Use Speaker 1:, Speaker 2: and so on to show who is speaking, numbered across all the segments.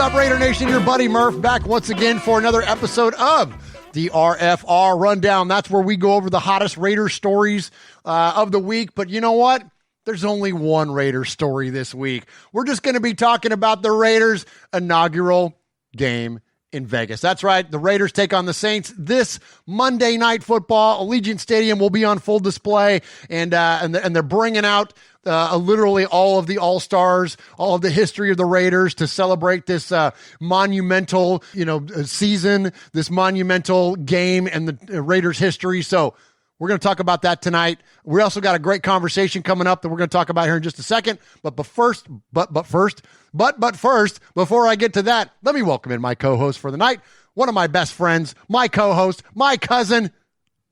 Speaker 1: up, Raider Nation? Your buddy Murf back once again for another episode of the RFR Rundown. That's where we go over the hottest Raider stories of the week. But you know what? There's only one Raider story this week. We're just going to be talking about the Raiders' inaugural game in Vegas. That's right. The Raiders take on the Saints this Monday Night Football. Allegiant Stadium will be on full display, and they're bringing out literally all of the All-Stars, all of the history of the Raiders to celebrate this monumental, season, this monumental game and the Raiders' history. So we're going to talk about that tonight. We also got a great conversation coming up that we're going to talk about here in just a second. But first, before I get to that, let me welcome in my co-host for the night, one of my best friends, my co-host, my cousin,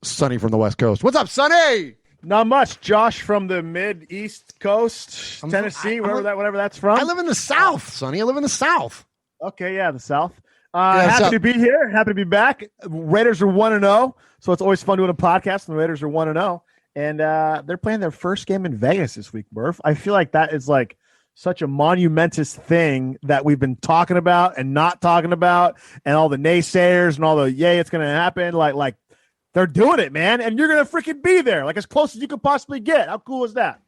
Speaker 1: Sonny from the West Coast. What's up, Sonny?
Speaker 2: Not much. Josh from the Mid-East Coast, Tennessee, whatever that's from.
Speaker 1: I live in the South, Sonny. I live in the South.
Speaker 2: Okay, yeah, the South. Happy to be here. Happy to be back. Raiders are 1-0, so it's always fun doing a podcast, and the Raiders are 1-0. And they're playing their first game in Vegas this week, Murph. I feel like that is like such a monumentous thing that we've been talking about and not talking about, and all the naysayers and all the, yay, it's going to happen. Like they're doing it, man, and you're going to freaking be there, like as close as you could possibly get. How cool is that?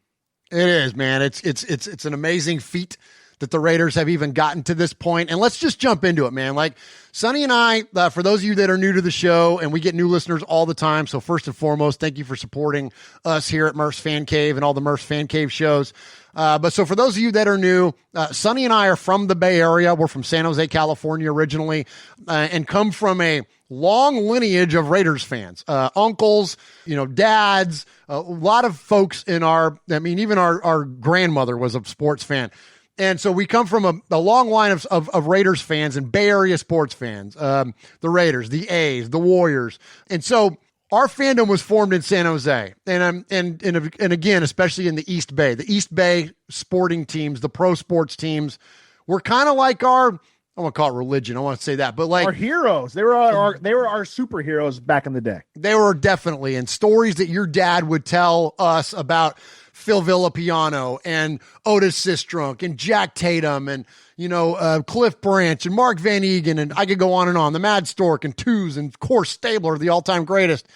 Speaker 1: It is, man. It's an amazing feat that the Raiders have even gotten to this point. And let's just jump into it, man. Like Sonny and I, for those of you that are new to the show, and we get new listeners all the time. So first and foremost, thank you for supporting us here at Murph's Fan Cave and all the Murph's Fan Cave shows. But so for those of you that are new, Sonny and I are from the Bay Area. We're from San Jose, California originally, and come from a long lineage of Raiders fans, uncles, dads, a lot of folks even our grandmother was a sports fan. And so we come from a long line of Raiders fans and Bay Area sports fans, the Raiders, the A's, the Warriors. And so our fandom was formed in San Jose. And again, especially in the East Bay. The East Bay sporting teams, the pro sports teams, were kind of like I want to call it religion. I want to say that, but like
Speaker 2: our heroes, they were our superheroes back in the day.
Speaker 1: They were definitely, and stories that your dad would tell us about Phil Villapiano and Otis Sistrunk and Jack Tatum and, Cliff Branch and Mark Van Egan, and I could go on and on. The Mad Stork and Twos and, of course, Stabler, the all-time greatest.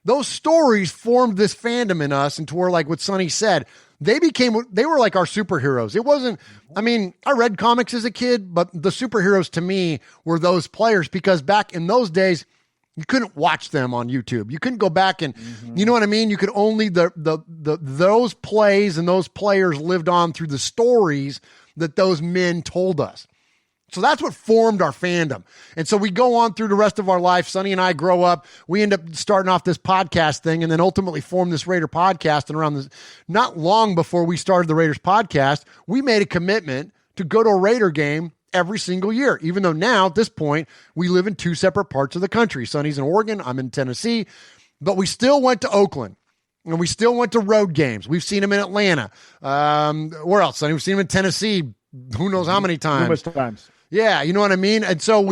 Speaker 1: Those stories formed this fandom in us, and to where, like what Sonny said, they were like our superheroes. It wasn't, I read comics as a kid, but the superheroes to me were those players, because back in those days, you couldn't watch them on YouTube. You couldn't go back and, you know what I mean? You could only, those plays and those players lived on through the stories that those men told us. So that's what formed our fandom. And so we go on through the rest of our life. Sonny and I grow up. We end up starting off this podcast thing and then ultimately form this Raider podcast. And around this, not long before we started the Raiders podcast, we made a commitment to go to a Raider game every single year, even though now at this point we live in two separate parts of the country. Sonny's in Oregon, I'm in Tennessee, but we still went to Oakland and we still went to road games. We've seen him in Atlanta. Where else, Sonny? We've seen him in Tennessee who knows how many times.
Speaker 2: Numerous times.
Speaker 1: Yeah, you know what I mean? And so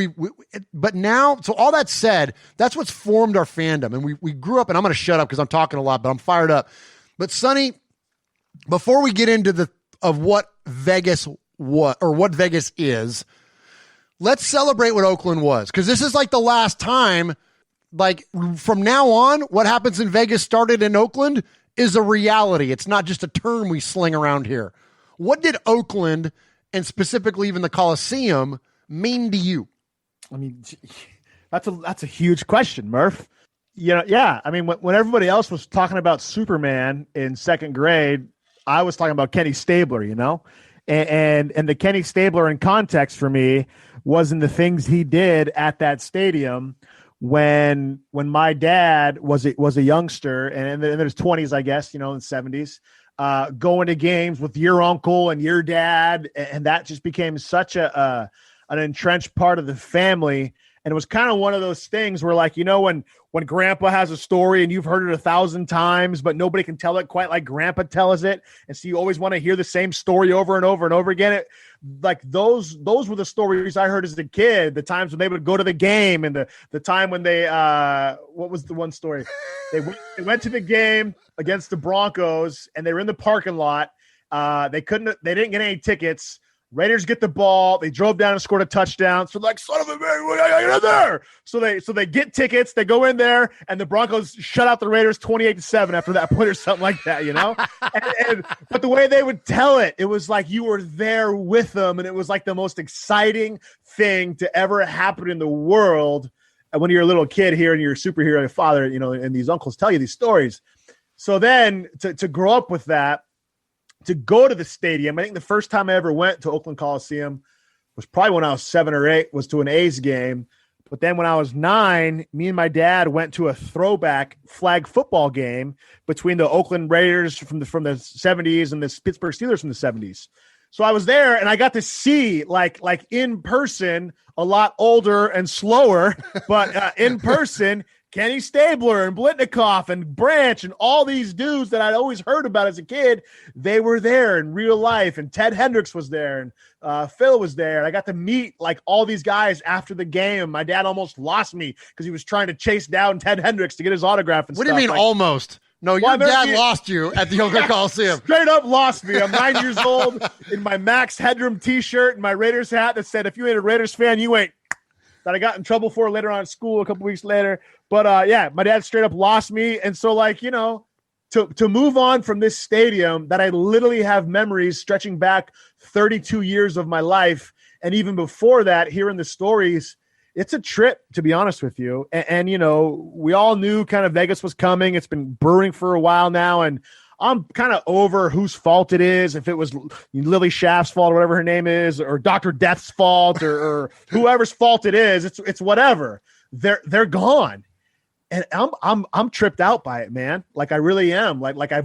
Speaker 1: but now, so all that said, that's what's formed our fandom. And we grew up, and I'm going to shut up because I'm talking a lot, but I'm fired up. But Sonny, before we get into what Vegas is, let's celebrate what Oakland was, because this is like the last time. Like from now on, what happens in Vegas started in Oakland is a reality. It's not just a term we sling around here. What did Oakland, and specifically even the Coliseum, mean to you?
Speaker 2: I mean, that's a huge question, Murph. Yeah. I mean, when everybody else was talking about Superman in second grade, I was talking about Kenny Stabler, And the Kenny Stabler in context for me was in the things he did at that stadium when my dad was a youngster and in his 20s, I guess, in the 70s, going to games with your uncle and your dad, and that just became such an entrenched part of the family. And it was kind of one of those things where, like, when Grandpa has a story and you've heard it 1,000 times, but nobody can tell it quite like Grandpa tells it, and so you always want to hear the same story over and over and over again. Like those were the stories I heard as a kid. The times when they would go to the game, and the time when they what was the one story? They went to the game against the Broncos, and they were in the parking lot. They didn't get any tickets. Raiders get the ball. They drove down and scored a touchdown. So like, son of a man, what are you in there? So they get tickets. They go in there, and the Broncos shut out the Raiders 28-7 after that point or something like that, but the way they would tell it, it was like you were there with them, and it was like the most exciting thing to ever happen in the world. And when you're a little kid here and you're a superhero father, and these uncles tell you these stories. So then to grow up with that, to go to the stadium, I think the first time I ever went to Oakland Coliseum was probably when I was 7 or 8, was to an A's game. But then when I was 9, me and my dad went to a throwback flag football game between the Oakland Raiders from the 70s and the Pittsburgh Steelers from the 70s. So I was there, and I got to see like in person, a lot older and slower, but in person, Kenny Stabler and Blitnikoff and Branch and all these dudes that I'd always heard about as a kid, they were there in real life. And Ted Hendricks was there, and Phil was there. And I got to meet like all these guys after the game. My dad almost lost me because he was trying to chase down Ted Hendricks to get his autograph and
Speaker 1: What
Speaker 2: stuff.
Speaker 1: do you mean almost? No, your dad lost you at the Oakland Coliseum.
Speaker 2: Straight up lost me. I'm 9 years old in my Max Headroom t-shirt and my Raiders hat that said, if you ain't a Raiders fan, you ain't. That I got in trouble for later on in school a couple weeks later. But my dad straight up lost me. And so to move on from this stadium that I literally have memories stretching back 32 years of my life. And even before that, hearing the stories, it's a trip, to be honest with you. And we all knew kind of Vegas was coming. It's been brewing for a while now. And I'm kind of over whose fault it is, if it was Lily Shaft's fault or whatever her name is, or Dr. Death's fault or whoever's fault it is. It's whatever. They're gone. And I'm tripped out by it, man. Like I really am. Like I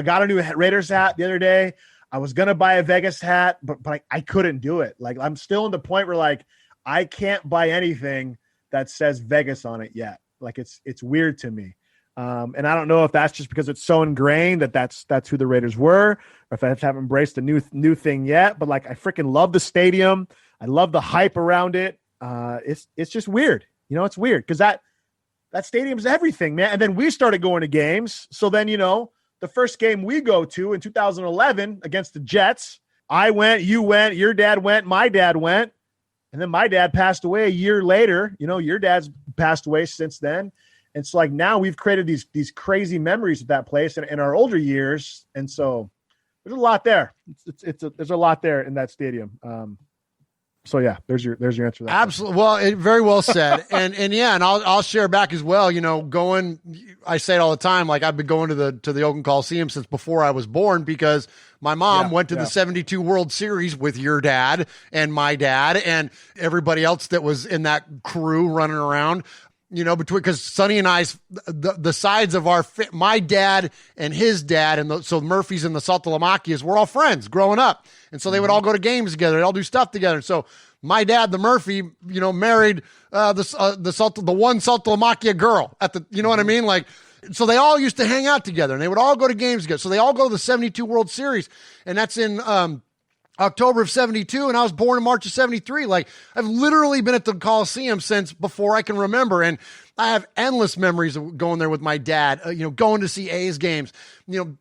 Speaker 2: got a new Raiders hat the other day. I was going to buy a Vegas hat, but I couldn't do it. Like I'm still in the point where like I can't buy anything that says Vegas on it yet. Like it's weird to me. And I don't know if that's just because it's so ingrained that's who the Raiders were, or if I haven't embraced a new thing yet. But like, I freaking love the stadium. I love the hype around it. It's just weird. It's weird because that stadium's everything, man. And then we started going to games. So then, the first game we go to in 2011 against the Jets, I went, you went, your dad went, my dad went. And then my dad passed away a year later. Your dad's passed away since then. And so like now we've created these crazy memories of that place in our older years. And so there's a lot there. There's a lot there in that stadium. So yeah, there's your answer to that.
Speaker 1: Absolutely. Well, very well said. and I'll share back as well, I say it all the time. Like I've been going to the Oakland Coliseum since before I was born because my mom went to the 72 World Series with your dad and my dad and everybody else that was in that crew running around. Because Sonny and I's, the sides of my dad and his dad, and so Murphy's and the Saltalamakias, we're all friends growing up. And so they would all go to games together. They'd all do stuff together. So my dad, the Murphy, married the one Saltalamakia girl at the, what I mean? Like, so they all used to hang out together and they would all go to games together. So they all go to the 72 World Series. And that's in, October of 72, and I was born in March of 73. Like, I've literally been at the Coliseum since before I can remember, and I have endless memories of going there with my dad, going to see A's games.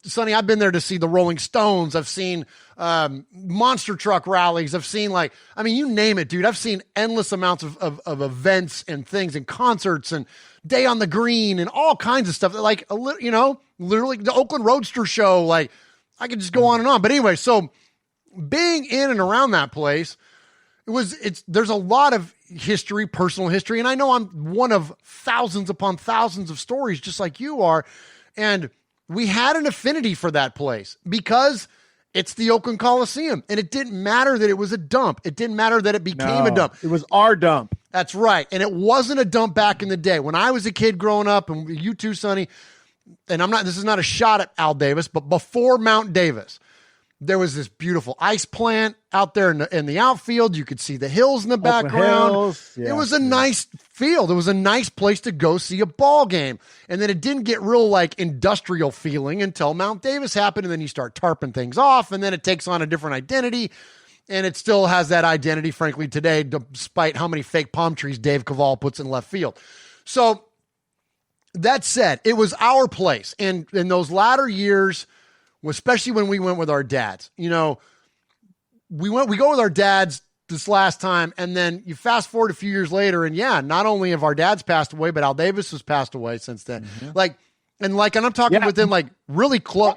Speaker 1: Sonny, I've been there to see the Rolling Stones. I've seen monster truck rallies. I've seen, you name it, dude. I've seen endless amounts of events and things and concerts and Day on the Green and all kinds of stuff. Like, literally the Oakland Roadster show. Like, I could just go on and on. But anyway, so being in and around that place, there's a lot of history, personal history. And I know I'm one of thousands upon thousands of stories, just like you are. And we had an affinity for that place because it's the Oakland Coliseum. And it didn't matter that it was a dump. It didn't matter that it became a dump.
Speaker 2: It was our dump.
Speaker 1: That's right. And it wasn't a dump back in the day. When I was a kid growing up, and you too, Sonny, and this is not a shot at Al Davis, but before Mount Davis, there was this beautiful ice plant out there in the outfield. You could see the hills in the background. Yeah, it was a nice field. It was a nice place to go see a ball game. And then it didn't get real industrial feeling until Mount Davis happened. And then you start tarping things off and then it takes on a different identity. And it still has that identity, frankly, today, despite how many fake palm trees Dave Cavall puts in left field. So that said, it was our place. And in those latter years, especially when we went with our dads, we go with our dads this last time, and then you fast forward a few years later, and not only have our dads passed away, but Al Davis has passed away since then. And I'm talking within like really close.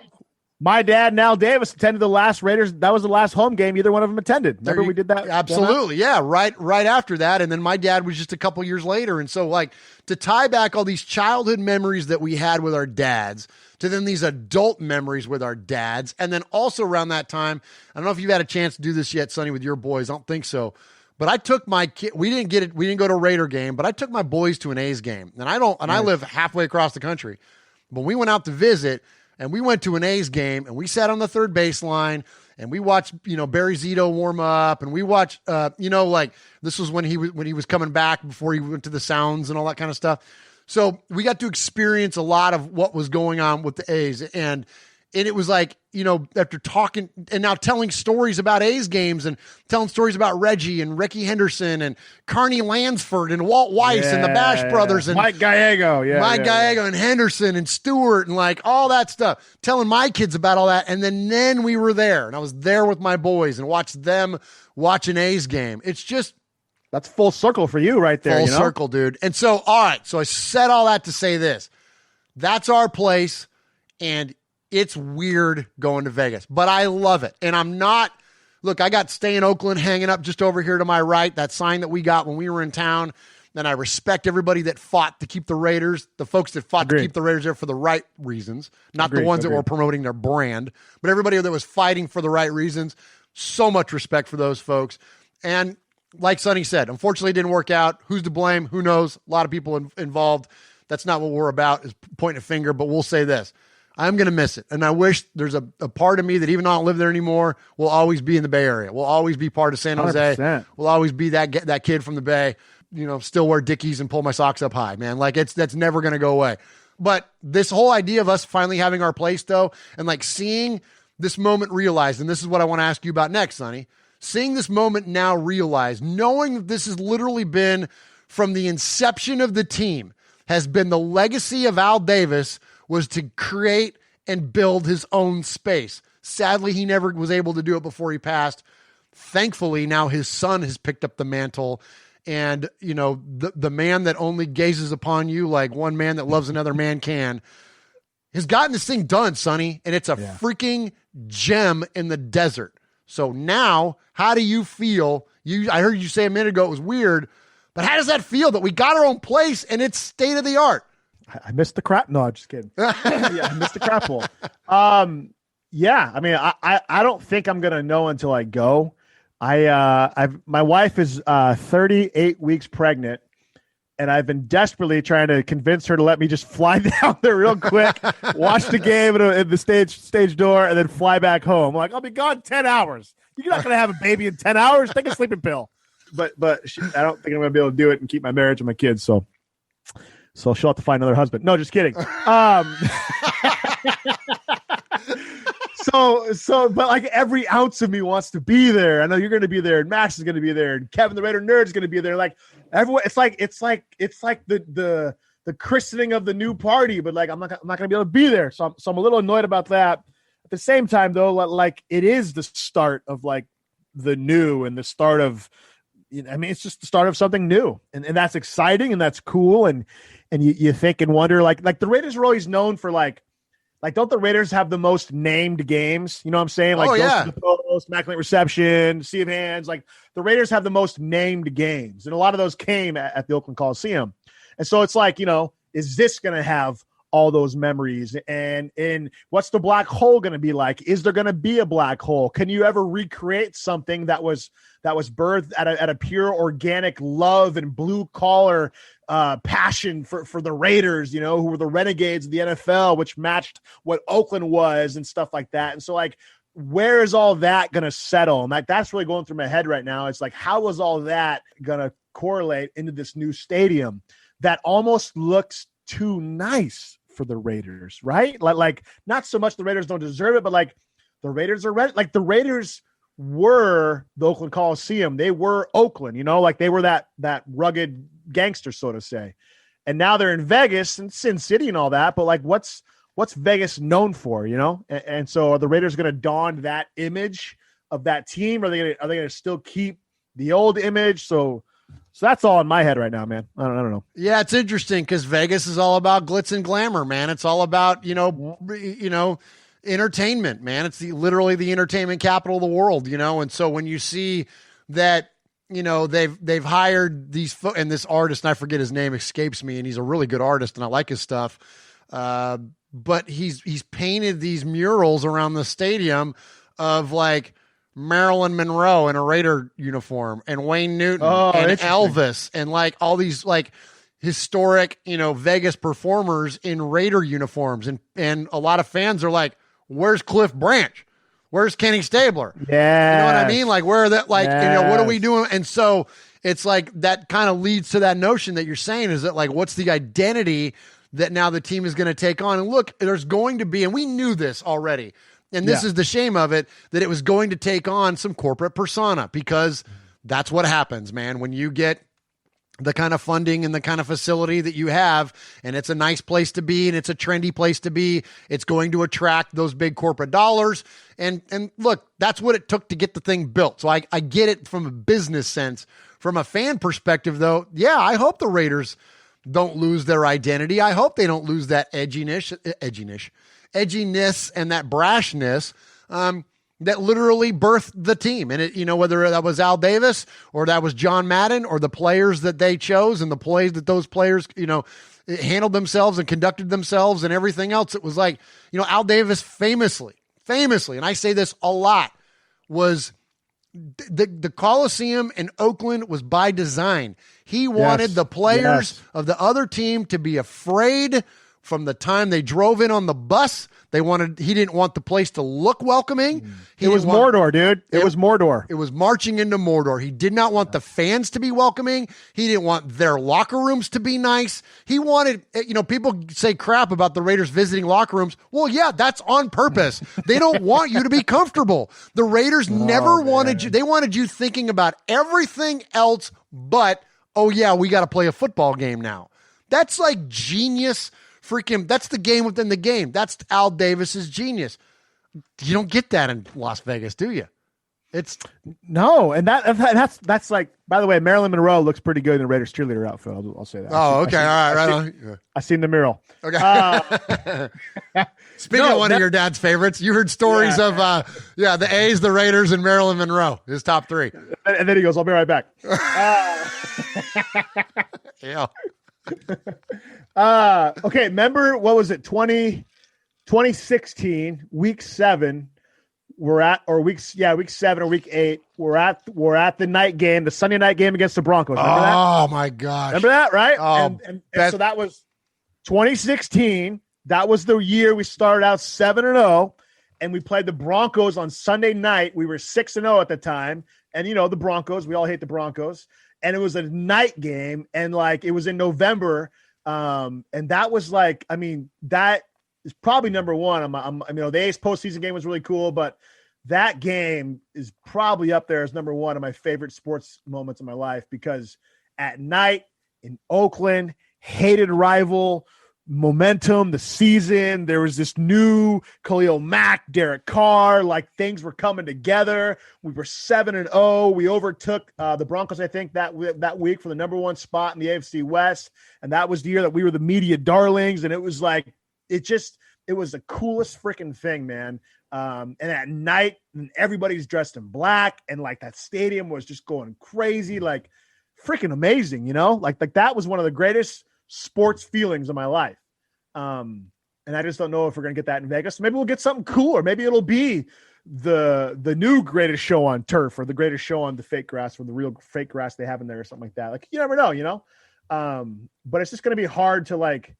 Speaker 2: My dad and Al Davis attended the last Raiders. That was the last home game either one of them attended. Remember we did that?
Speaker 1: Absolutely. Yeah. Right after that. And then my dad was just a couple years later. And so like to tie back all these childhood memories that we had with our dads to then these adult memories with our dads. And then also around that time, I don't know if you've had a chance to do this yet, Sonny, with your boys. I don't think so. But I took my kid, we didn't go to a Raider game, but I took my boys to an A's game. And I live halfway across the country. But we went out to visit. And we went to an A's game, and we sat on the third baseline, and we watched, Barry Zito warm up, and we watched, this was when he was coming back before he went to the Sounds and all that kind of stuff. So we got to experience a lot of what was going on with the A's, and it was like, after talking and now telling stories about A's games and telling stories about Reggie and Ricky Henderson and Carney Lansford and Walt Weiss and the Bash Brothers and
Speaker 2: Mike Gallego.
Speaker 1: Gallego and Henderson and Stewart and like all that stuff, telling my kids about all that. And then we were there and I was there with my boys and watched them watch an A's game. It's just,
Speaker 2: that's full circle for you right there.
Speaker 1: Full circle, dude. And so, all right. So I said all that to say this, that's our place. And it's weird going to Vegas, but I love it. And I got Stay in Oakland hanging up just over here to my right, that sign that we got when we were in town. And I respect everybody that fought to keep the Raiders, the folks that fought to keep the Raiders there for the right reasons, not the ones that were promoting their brand, but everybody that was fighting for the right reasons. So much respect for those folks. And like Sonny said, unfortunately it didn't work out. Who's to blame? Who knows? A lot of people involved. That's not what we're about, is pointing a finger, but we'll say this. I'm going to miss it. And I wish there's a part of me that even though I don't live there anymore, will always be in the Bay Area. Will always be part of San Jose.
Speaker 2: 100%.
Speaker 1: Will always be that kid from the Bay, still wear Dickies and pull my socks up high, man. Like that's never going to go away. But this whole idea of us finally having our place though, and like seeing this moment realized, and this is what I want to ask you about next, Sonny, seeing this moment now realized, knowing that this has literally been from the inception of the team, has been the legacy of Al Davis, was to create and build his own space. Sadly, he never was able to do it before he passed. Thankfully, now his son has picked up the mantle. And, the man that only gazes upon you like one man that loves another man can, has gotten this thing done, Sonny. And it's a freaking gem in the desert. So now, how do you feel? I heard you say a minute ago it was weird, but how does that feel that we got our own place and it's state of the art?
Speaker 2: I missed the crap. No, just kidding. I missed the crap bowl. I mean, I don't think I'm gonna know until I go. My wife is 38 weeks pregnant, and I've been desperately trying to convince her to let me just fly down there real quick, watch the game at the stage door, and then fly back home. I'm like, I'll be gone 10 hours. You're not gonna have a baby in 10 hours. Take a sleeping pill. But I don't think I'm gonna be able to do it and keep my marriage and my kids. So she'll have to find another husband. No, just kidding. But like every ounce of me wants to be there. I know you're going to be there, and Max is going to be there, and Kevin the Raider Nerd is going to be there. Like everyone, it's like the christening of the new party. But like I'm not going to be able to be there, so I'm a little annoyed about that. At the same time, though, like it is the start of like the new and the start of. I mean, it's just the start of something new, and that's exciting and that's cool. And you think and wonder, like the Raiders are always known for like don't the Raiders have the most named games? You know what I'm saying? Like Ghost of the Post, Immaculate Reception, Sea of Hands. Like the Raiders have the most named games, and a lot of those came at the Oakland Coliseum. And so it's like, is this going to have all those memories? And what's the black hole going to be like? Is there going to be a black hole? Can you ever recreate something that was birthed at a pure organic love and blue collar passion for the Raiders, who were the renegades of the NFL, which matched what Oakland was and stuff like that. And so like, where is all that going to settle? And like, that's really going through my head right now. It's like, how is all that going to correlate into this new stadium that almost looks too nice for the Raiders, right? Like not so much the Raiders don't deserve it, but like the Raiders are ready. Like the Raiders were the Oakland Coliseum. They were Oakland, like they were that rugged gangster, so to say. And now they're in Vegas and Sin City and all that. But like, what's Vegas known for, And so are the Raiders going to don that image of that team? Are they gonna still keep the old image? So that's all in my head right now, man. I don't know.
Speaker 1: Yeah, it's interesting because Vegas is all about glitz and glamour, man. It's all about entertainment, man. It's literally the entertainment capital of the world, And so when you see that, they've hired and this artist, and I forget his name, escapes me, and he's a really good artist, and I like his stuff. But he's painted these murals around the stadium of like Marilyn Monroe in a Raider uniform and Wayne Newton and Elvis and like all these like historic, Vegas performers in Raider uniforms. And a lot of fans are like, where's Cliff Branch? Where's Kenny Stabler?
Speaker 2: Yeah.
Speaker 1: You know what I mean? Like where are that, like, what are we doing? And so it's like, that kind of leads to that notion that you're saying is that like, what's the identity that now the team is going to take on? And look, there's going to be, and we knew this already, and this is the shame of it, that it was going to take on some corporate persona, because that's what happens, man. When you get the kind of funding and the kind of facility that you have, and it's a nice place to be, and it's a trendy place to be, it's going to attract those big corporate dollars. And look, that's what it took to get the thing built. So I get it from a business sense. From a fan perspective, though, yeah, I hope the Raiders don't lose their identity. I hope they don't lose that edginess and that brashness that literally birthed the team. And it, whether that was Al Davis or that was John Madden or the players that they chose and the plays that those players, handled themselves and conducted themselves and everything else. It was like, Al Davis famously, and I say this a lot, was the Coliseum in Oakland was by design. He wanted the players of the other team to be afraid from the time they drove in on the bus. He didn't want the place to look welcoming.
Speaker 2: It was Mordor, dude. It was Mordor.
Speaker 1: It was marching into Mordor. He did not want the fans to be welcoming. He didn't want their locker rooms to be nice. He wanted, people say crap about the Raiders visiting locker rooms. Well, yeah, that's on purpose. They don't want you to be comfortable. The Raiders never wanted you. They wanted you thinking about everything else but, oh yeah, we got to play a football game now. That's like genius. That's the game within the game. That's Al Davis's genius. You don't get that in Las Vegas, do you? It's
Speaker 2: no, and that's like. By the way, Marilyn Monroe looks pretty good in the Raiders cheerleader outfit. I'll say that.
Speaker 1: Oh, okay, all right.
Speaker 2: I seen the mural.
Speaker 1: Okay. Speaking of one of your dad's favorites, you heard stories of the A's, the Raiders, and Marilyn Monroe. His top three.
Speaker 2: And then he goes, "I'll be right back."
Speaker 1: Yeah.
Speaker 2: Okay, remember what was it? 2016, week 7. Week 7 or week 8. We're at the night game, the Sunday night game against the Broncos. Remember that?
Speaker 1: Oh my gosh.
Speaker 2: Remember that, right?
Speaker 1: Oh,
Speaker 2: and so that was 2016. That was the year we started out 7-0, and we played the Broncos on Sunday night. We were 6-0 at the time. And the Broncos, we all hate the Broncos. And it was a night game, and like it was in November. And that was like, that is probably number one. The A's postseason game was really cool, but that game is probably up there as number one of my favorite sports moments of my life, because at night in Oakland, hated rival, momentum, the season, there was this new Khalil Mack, Derek Carr, like things were coming together. We were 7-0. We overtook the Broncos, I think, that week for the number one spot in the AFC West. And that was the year that we were the media darlings. And it was like, it was the coolest freaking thing, man. And at night, everybody's dressed in black, and like that stadium was just going crazy, like freaking amazing, like that was one of the greatest sports feelings of my life. And I just don't know if we're going to get that in Vegas. Maybe we'll get something cooler. Maybe it'll be the new greatest show on turf, or the greatest show on the fake grass, or the real fake grass they have in there, or something like that. Like, you never know, but it's just going to be hard to like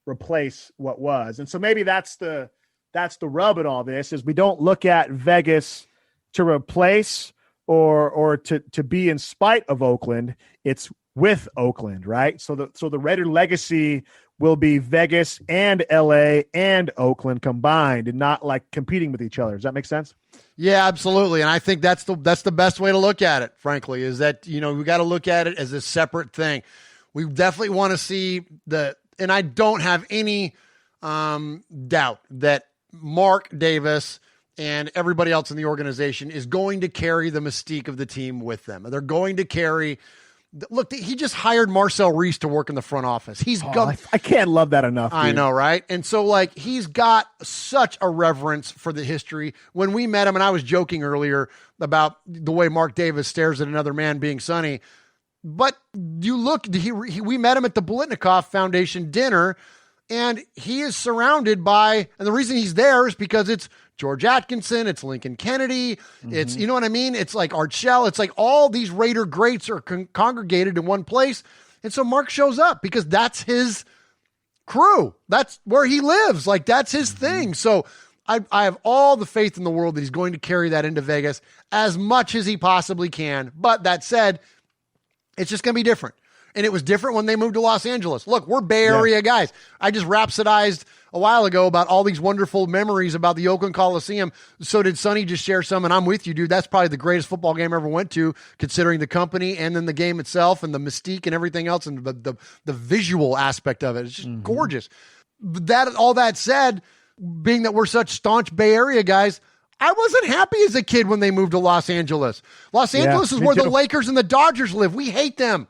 Speaker 2: replace what was. And so maybe that's the rub in all this, is we don't look at Vegas to replace or to be in spite of Oakland. It's with Oakland, right? So the Raider legacy will be Vegas and LA and Oakland combined, and not like competing with each other. Does that make sense?
Speaker 1: Yeah, absolutely. And I think that's the best way to look at it, frankly, is that, we got to look at it as a separate thing. We definitely want to see and I don't have any doubt that Mark Davis and everybody else in the organization is going to carry the mystique of the team with them. They're going to carry. Look, he just hired Marcel Reese to work in the front office.
Speaker 2: I can't love that enough. Dude.
Speaker 1: I know, right? And so, like, he's got such a reverence for the history. When we met him, and I was joking earlier about the way Mark Davis stares at another man being Sonny, but you look, we met him at the Bolitnikoff Foundation dinner, and he is surrounded by, and the reason he's there is because it's George Atkinson, it's Lincoln Kennedy, it's, you know what I mean? It's like Art Shell. It's like all these Raider greats are congregated in one place. And so Mark shows up because that's his crew. That's where he lives. Like, that's his thing. So I have all the faith in the world that he's going to carry that into Vegas as much as he possibly can. But that said, it's just going to be different. And it was different when they moved to Los Angeles. Look, we're Bay Area guys. I just rhapsodized a while ago about all these wonderful memories about the Oakland Coliseum. So did Sonny just share some, and I'm with you, dude. That's probably the greatest football game I ever went to, considering the company and then the game itself and the mystique and everything else and the visual aspect of it. It's just gorgeous. That all that said, being that we're such staunch Bay Area guys, I wasn't happy as a kid when they moved to Los Angeles. Los Angeles is where the Lakers and the Dodgers live. We hate them.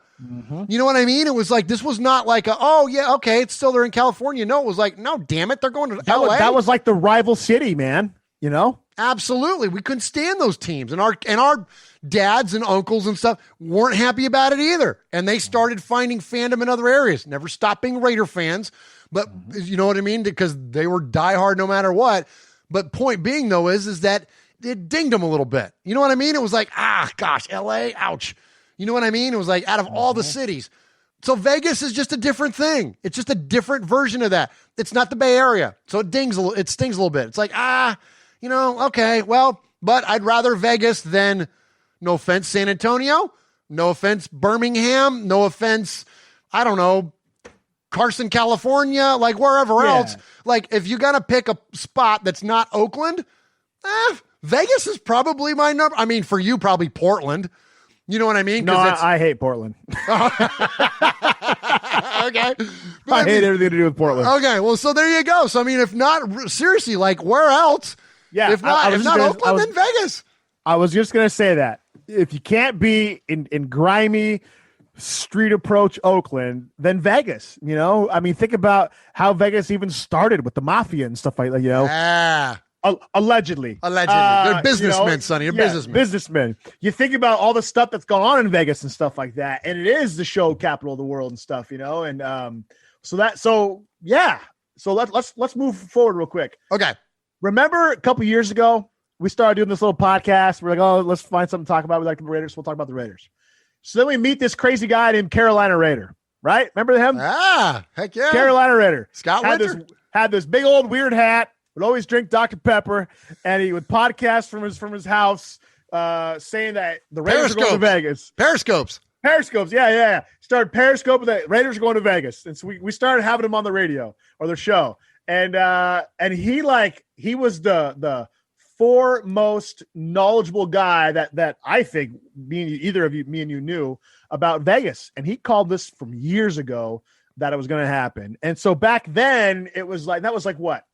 Speaker 1: You know what I mean? It was like, this was not like, it's still there in California. No, it was like, no, damn it, they're going to LA.
Speaker 2: That was like the rival city, man. You know?
Speaker 1: Absolutely. We couldn't stand those teams. And our dads and uncles and stuff weren't happy about it either. And they started finding fandom in other areas. Never stopped being Raider fans. But you know what I mean? Because they were diehard no matter what. But point being, though, is that it dinged them a little bit. You know what I mean? It was like, LA, ouch. You know what I mean? It was like, out of all the cities. So Vegas is just a different thing. It's just a different version of that. It's not the Bay Area. So it stings a little bit. It's like, okay, well, but I'd rather Vegas than, no offense, San Antonio, no offense, Birmingham, no offense, I don't know, Carson, California, like wherever else. Like, if you got to pick a spot that's not Oakland, Vegas is probably my number. I mean, for you, probably Portland. You know what I mean?
Speaker 2: No, I hate Portland.
Speaker 1: Okay.
Speaker 2: I hate everything to do with Portland.
Speaker 1: Okay, well, so there you go. So, I mean, if not, seriously, like, where else?
Speaker 2: Yeah.
Speaker 1: If not Oakland, then Vegas.
Speaker 2: I was just going to say that. If you can't be in grimy street approach Oakland, then Vegas, you know? I mean, think about how Vegas even started with the mafia and stuff like that, you know? Allegedly.
Speaker 1: They're businessmen, Sonny. They're
Speaker 2: businessmen. You think about all the stuff that's gone on in Vegas and stuff like that, and it is the show capital of the world and stuff, you know. And so let's move forward real quick.
Speaker 1: Okay.
Speaker 2: Remember a couple years ago, we started doing this little podcast. We're like, oh, let's find something to talk about. We like the Raiders. We'll talk about the Raiders. So then we meet this crazy guy named Carolina Raider, right? Remember him?
Speaker 1: Heck yeah.
Speaker 2: Carolina Raider.
Speaker 1: Scott Winter.
Speaker 2: Had this big old weird hat. Would always drink Dr. Pepper, and he would podcast from his house, saying that the Raiders are going to Vegas.
Speaker 1: Periscopes,
Speaker 2: yeah. Started Periscope, the Raiders are going to Vegas, and so we started having him on the radio or the show, and he was the foremost knowledgeable guy that I think me and you knew about Vegas, and he called this from years ago that it was going to happen, and so back then it was like what?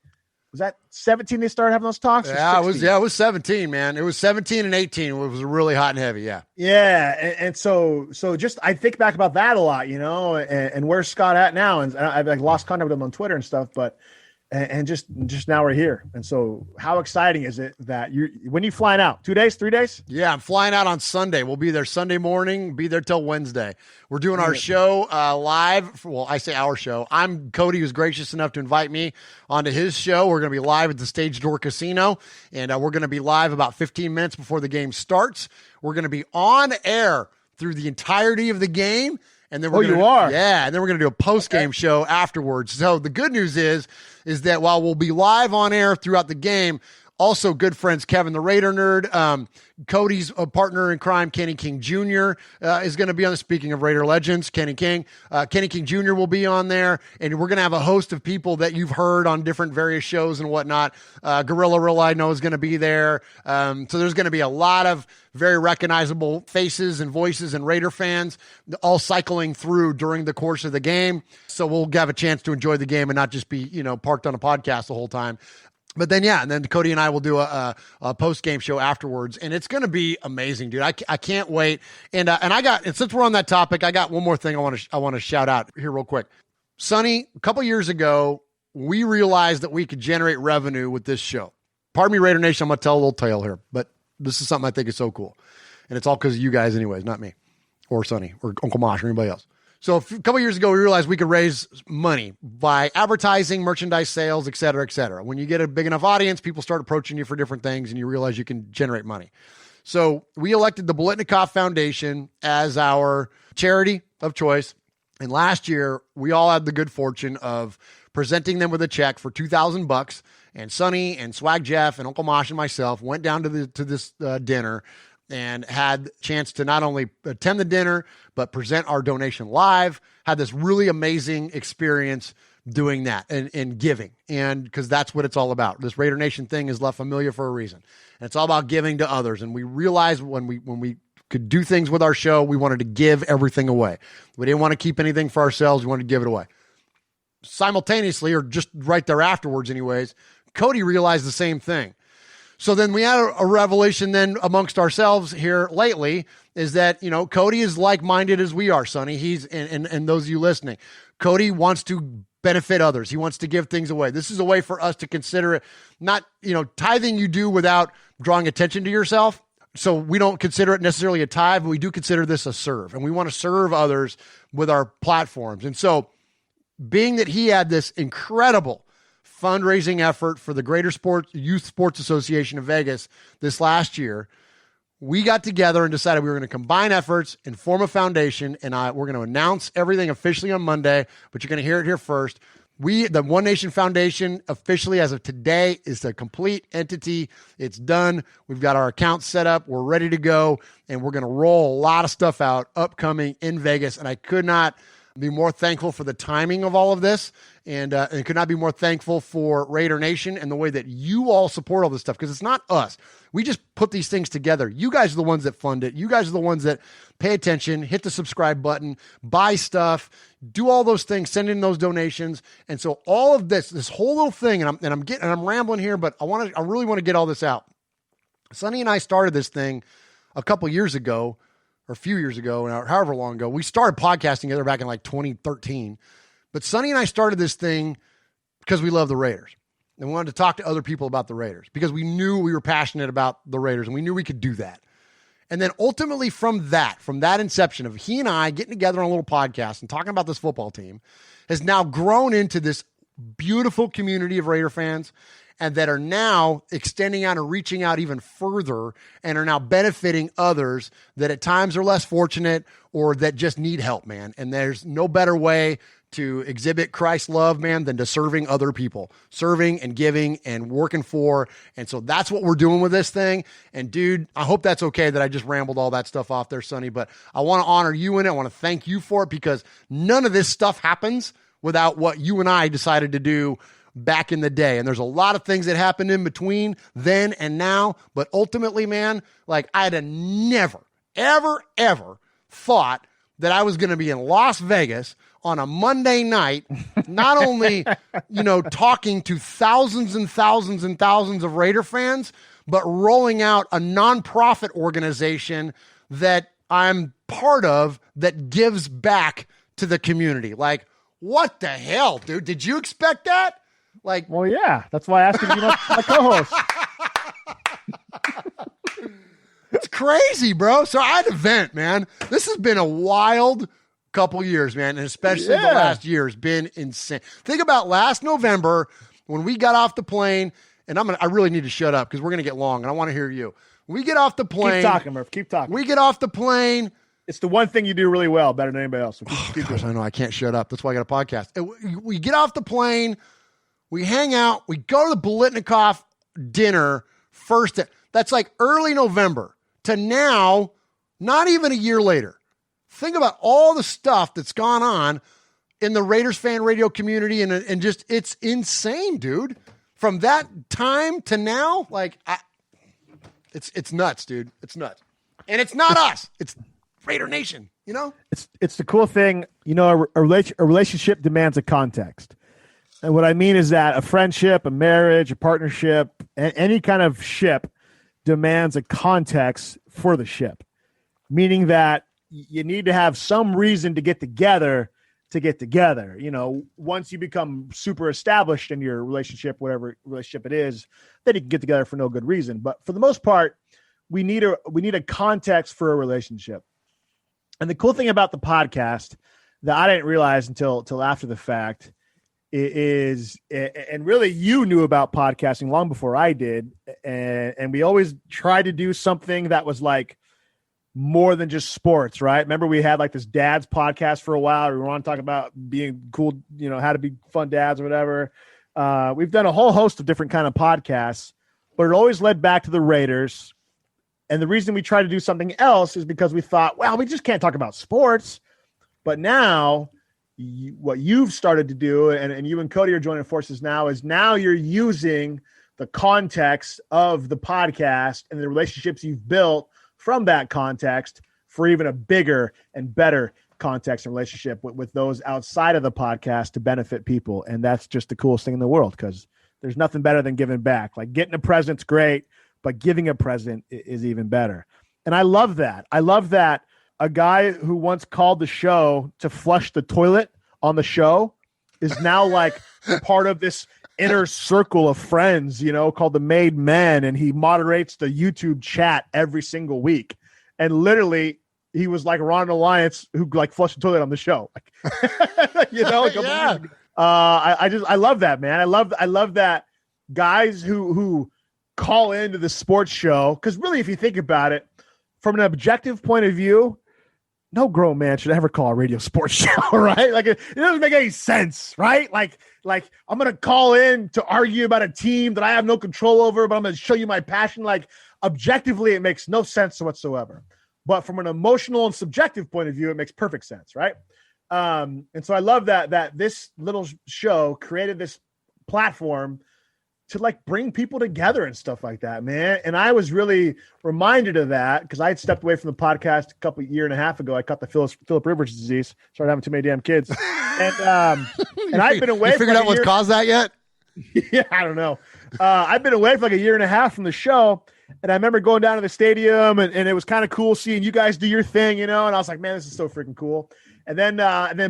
Speaker 2: Was that 17 they started having those talks?
Speaker 1: Yeah, it was 17, man. It was 17 and 18. It was really hot and heavy, yeah.
Speaker 2: Yeah, and so just I think back about that a lot, you know, and where's Scott at now? And I've lost contact with him on Twitter and stuff, but and just now we're here. And so how exciting is it that when you flying out? 2 days, 3 days?
Speaker 1: Yeah, I'm flying out on Sunday. We'll be there Sunday morning, be there till Wednesday. We're doing our show live. Well, I say our show. I'm Cody, who's gracious enough to invite me onto his show. We're going to be live at the Stage Door Casino, and we're going to be live about 15 minutes before the game starts. We're going to be on air through the entirety of the game. And then
Speaker 2: you are?
Speaker 1: Yeah, and then we're going to do a post-game show afterwards. So the good news is that while we'll be live on air throughout the game, also good friends Kevin the Raider Nerd, Cody's partner in crime, Kenny King Jr. Is going to be on. Speaking of Raider legends, Kenny King Jr. will be on there, and we're going to have a host of people that you've heard on different various shows and whatnot. Gorilla Real I know is going to be there. So there's going to be a lot of very recognizable faces and voices and Raider fans all cycling through during the course of the game. So we'll have a chance to enjoy the game and not just be, parked on a podcast the whole time. But then, yeah, and then Cody and I will do a post-game show afterwards, and it's going to be amazing, dude. I can't wait. And since we're on that topic, I got one more thing I want to shout out here real quick. Sonny, a couple years ago, we realized that we could generate revenue with this show. Pardon me, Raider Nation, I'm going to tell a little tale here, but this is something I think is so cool. And it's all because of you guys anyways, not me or Sonny or Uncle Mosh or anybody else. So a couple years ago, we realized we could raise money by advertising, merchandise sales, et cetera, et cetera. When you get a big enough audience, people start approaching you for different things, and you realize you can generate money. So we elected the Bolitnikoff Foundation as our charity of choice. And last year, we all had the good fortune of presenting them with a check for $2,000. And Sonny and Swag Jeff and Uncle Mosh and myself went down to this dinner and had a chance to not only attend the dinner, but present our donation live, had this really amazing experience doing that and giving. And because that's what it's all about. This Raider Nation thing is La Familia for a reason. And it's all about giving to others. And we realized when we could do things with our show, we wanted to give everything away. We didn't want to keep anything for ourselves. We wanted to give it away. Simultaneously, or just right there afterwards anyways, Cody realized the same thing. So then we had a revelation then amongst ourselves here lately is that, Cody is like-minded as we are, Sonny. He's, and those of you listening, Cody wants to benefit others. He wants to give things away. This is a way for us to consider it not, tithing you do without drawing attention to yourself. So we don't consider it necessarily a tithe, but we do consider this a serve. And we want to serve others with our platforms. And so being that he had this incredible fundraising effort for the Greater Youth Sports Association of Vegas this last year, we got together and decided we were going to combine efforts and form a foundation, and we're going to announce everything officially on Monday, but you're going to hear it here first. The One Nation Foundation officially as of today is a complete entity. It's done. We've got our accounts set up. We're ready to go, and we're going to roll a lot of stuff out upcoming in Vegas, and I could not be more thankful for the timing of all of this, and could not be more thankful for Raider Nation and the way that you all support all this stuff, because it's not us. We just put these things together. You guys are the ones that fund it. You guys are the ones that pay attention, hit the subscribe button, buy stuff, do all those things, send in those donations. And so all of this whole little thing, and I'm rambling here, but I really want to get all this out. Sonny and I started this thing a couple years ago, or a few years ago, or however long ago. We started podcasting together back in like 2013. But Sonny and I started this thing because we love the Raiders. And we wanted to talk to other people about the Raiders because we knew we were passionate about the Raiders and we knew we could do that. And then ultimately from that inception of he and I getting together on a little podcast and talking about this football team has now grown into this beautiful community of Raider fans, and that are now extending out and reaching out even further and are now benefiting others that at times are less fortunate or that just need help, man. And there's no better way to exhibit Christ's love, man, than to serving other people, serving and giving and working for. And so that's what we're doing with this thing. And dude, I hope that's okay that I just rambled all that stuff off there, Sonny, but I want to honor you in it. I want to thank you for it, because none of this stuff happens without what you and I decided to do back in the day. And there's a lot of things that happened in between then and now, but ultimately, man, like I'd have never, ever, ever thought that I was going to be in Las Vegas on a Monday night, not only, talking to thousands and thousands and thousands of Raider fans, but rolling out a nonprofit organization that I'm part of that gives back to the community. Like, what the hell, dude? Did you expect that? Like,
Speaker 2: well, yeah, that's why I asked you to be my co-host.
Speaker 1: It's crazy, bro. So I had to vent, man. This has been a wild couple years, man, and especially the last year has been insane. Think about last November when we got off the plane, and I really need to shut up because we're gonna get long, and I want to hear you. We get off the plane.
Speaker 2: Keep talking, Murph. Keep talking.
Speaker 1: We get off the plane.
Speaker 2: It's the one thing you do really well, better than anybody else. So keep
Speaker 1: gosh, I know I can't shut up. That's why I got a podcast. We get off the plane. We hang out. We go to the Bolitnikoff dinner first. That's like early November to now, not even a year later. Think about all the stuff that's gone on in the Raiders fan radio community, and just it's insane, dude. From that time to now, like it's nuts, dude. It's nuts, and it's not us. It's Raider Nation. You know,
Speaker 2: it's the cool thing. A relationship demands a context. And what I mean is that a friendship, a marriage, a partnership, any kind of ship demands a context for the ship, meaning that you need to have some reason to get together. You know, once you become super established in your relationship, whatever relationship it is, then you can get together for no good reason. But for the most part, we need a context for a relationship. And the cool thing about the podcast that I didn't realize until after the fact is, and really you knew about podcasting long before I did, and we always tried to do something that was like more than just sports, right? Remember we had like this dad's podcast for a while. We want to talk about being cool, you know, how to be fun dads or whatever. We've done a whole host of different kind of podcasts, but it always led back to the Raiders. And the reason we tried to do something else is because we thought, well, we just can't talk about sports. But now what you've started to do, and you and Cody are joining forces now, is now you're using the context of the podcast and the relationships you've built from that context for even a bigger and better context and relationship with those outside of the podcast to benefit people. And that's just the coolest thing in the world, because there's nothing better than giving back. Like getting a present's great, but giving a present is even better. And I love that. I love that a guy who once called the show to flush the toilet on the show is now like part of this inner circle of friends, you know, called the Made Men, and he moderates the YouTube chat every single week. And literally, he was like Ron Alliance who like flushed the toilet on the show, you know.
Speaker 1: Yeah.
Speaker 2: I love that, man. I love that guys who call into the sports show, because really, if you think about it, from an objective point of view, no grown man should ever call a radio sports show, right? Like it doesn't make any sense, right? Like I'm going to call in to argue about a team that I have no control over, but I'm going to show you my passion. Like objectively, it makes no sense whatsoever. But from an emotional and subjective point of view, it makes perfect sense, right? And so I love that this little show created this platform to like bring people together and stuff like that, man. And I was really reminded of that because I had stepped away from the podcast a year and a half ago. I caught the Philip Rivers disease, started having too many damn kids. And I've been away.
Speaker 1: You figured out what's caused that yet?
Speaker 2: Yeah, I don't know. I've been away for like a year and a half from the show. And I remember going down to the stadium and it was kind of cool seeing you guys do your thing, you know? And I was like, man, this is so freaking cool. And then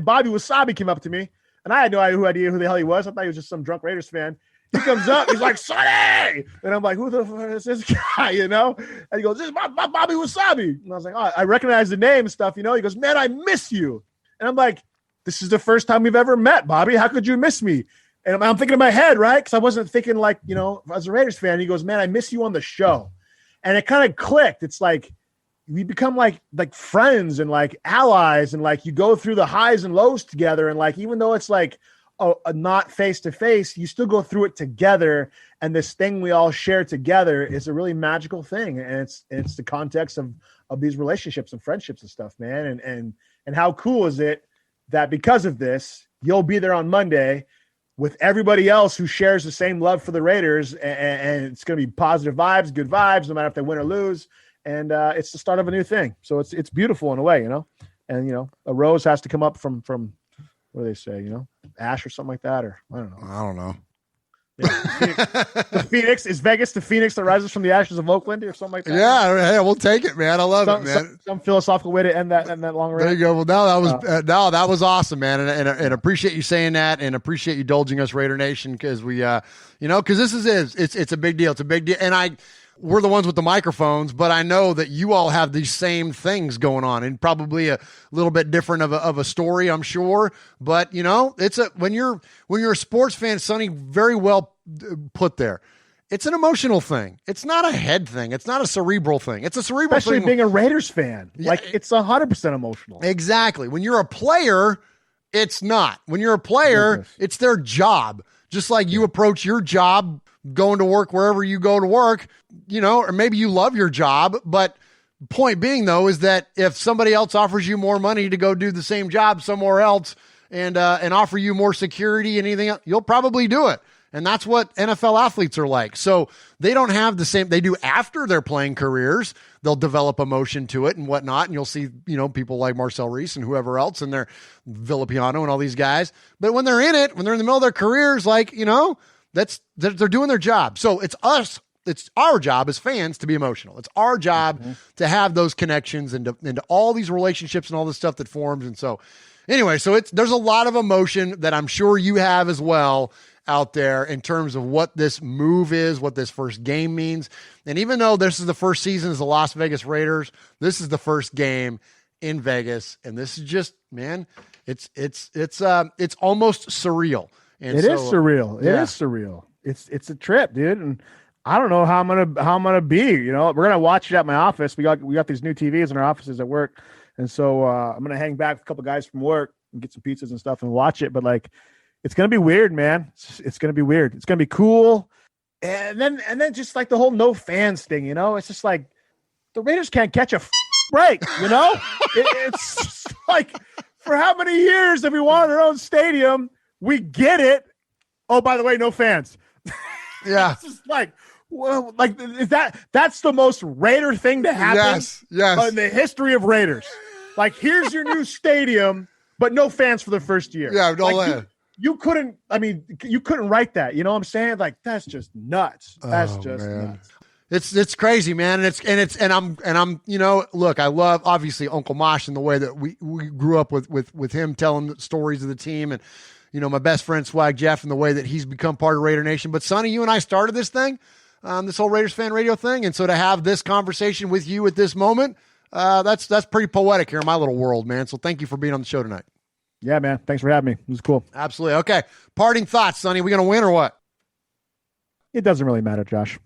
Speaker 2: Bobby Wasabi came up to me and I had no idea who the hell he was. I thought he was just some drunk Raiders fan. He comes up, he's like, Sonny! And I'm like, who the fuck is this guy, you know? And he goes, this is my Bobby Wasabi. And I was like, oh, I recognize the name and stuff, you know? He goes, man, I miss you. And I'm like, this is the first time we've ever met, Bobby. How could you miss me? And I'm thinking in my head, right? Because I wasn't thinking like, you know, as a Raiders fan. He goes, man, I miss you on the show. And it kind of clicked. It's like we become like friends and like allies, and like you go through the highs and lows together. And like even though it's like a not face to face, you still go through it together. And this thing we all share together is a really magical thing. And it's the context of these relationships and friendships and stuff, man. And how cool is it that because of this, you'll be there on Monday with everybody else who shares the same love for the Raiders, and it's going to be positive vibes, good vibes, no matter if they win or lose. And it's the start of a new thing. So it's beautiful in a way, you know. And you know, a rose has to come up from what do they say, you know, ash or something like that, or I don't know. Yeah. The Phoenix is Vegas. The Phoenix that rises from the ashes of Oakland, or something like that.
Speaker 1: Yeah, hey, we'll take it, man. I love it, man.
Speaker 2: Some philosophical way to end that long run.
Speaker 1: There you go. Well, that was awesome, man, and appreciate you saying that, and appreciate you indulging us, Raider Nation, because we, because this is it's a big deal. It's a big deal, and we're the ones with the microphones, but I know that you all have these same things going on, and probably a little bit different of a story, I'm sure. But you know, when you're a sports fan, Sonny, very well put there. It's an emotional thing. It's not a head thing. It's not a cerebral thing. It's a cerebral
Speaker 2: thing. Especially being a Raiders fan, like it's 100% emotional.
Speaker 1: Exactly. When you're a player, it's not. When you're a player, it's their job. Just like you approach your job, going to work wherever you go to work, you know, or maybe you love your job, but point being though, is that if somebody else offers you more money to go do the same job somewhere else and offer you more security and anything else, you'll probably do it. And that's what NFL athletes are like. So they don't have the same, they do after their playing careers. They'll develop emotion to it and whatnot. And you'll see, people like Marcel Reese and whoever else and their Villapiano and all these guys. But when they're in it, when they're in the middle of their careers, they're doing their job. So it's our job as fans to be emotional. It's our job to have those connections and into all these relationships and all this stuff that forms. And so anyway, there's a lot of emotion that I'm sure you have as well out there in terms of what this move is, what this first game means. And even though this is the first season as the Las Vegas Raiders, this is the first game in Vegas. And this is just, man, it's almost surreal. And
Speaker 2: it is surreal.
Speaker 1: Yeah.
Speaker 2: It is surreal. It's a trip, dude. And I don't know how I'm gonna be. We're gonna watch it at my office. We got these new TVs in our offices at work. And so I'm going to hang back with a couple guys from work and get some pizzas and stuff and watch it. But it's going to be weird, man. It's going to be weird. It's going to be cool. And then just like the whole no fans thing, it's just like the Raiders can't catch a break, it's just like, for how many years have we wanted our own stadium? We get it. Oh, by the way, no fans.
Speaker 1: Yeah.
Speaker 2: It's just like, well, is that's the most Raider thing to happen
Speaker 1: yes.
Speaker 2: in the history of Raiders. Here's your new stadium, but no fans for the first year.
Speaker 1: Yeah, no
Speaker 2: you couldn't write that. You know what I'm saying? That's just nuts. That's nuts.
Speaker 1: It's crazy, man. And I'm look, I love obviously Uncle Mosh and the way that we grew up with him telling stories of the team, and my best friend Swag Jeff and the way that he's become part of Raider Nation. But Sonny, you and I started this thing, this whole Raiders fan radio thing, and so to have this conversation with you at this moment, that's pretty poetic here in my little world, man. So thank you for being on the show tonight.
Speaker 2: Yeah, man. Thanks for having me. It was cool.
Speaker 1: Absolutely. Okay. Parting thoughts, Sonny. We going to win or what?
Speaker 2: It doesn't really matter, Josh.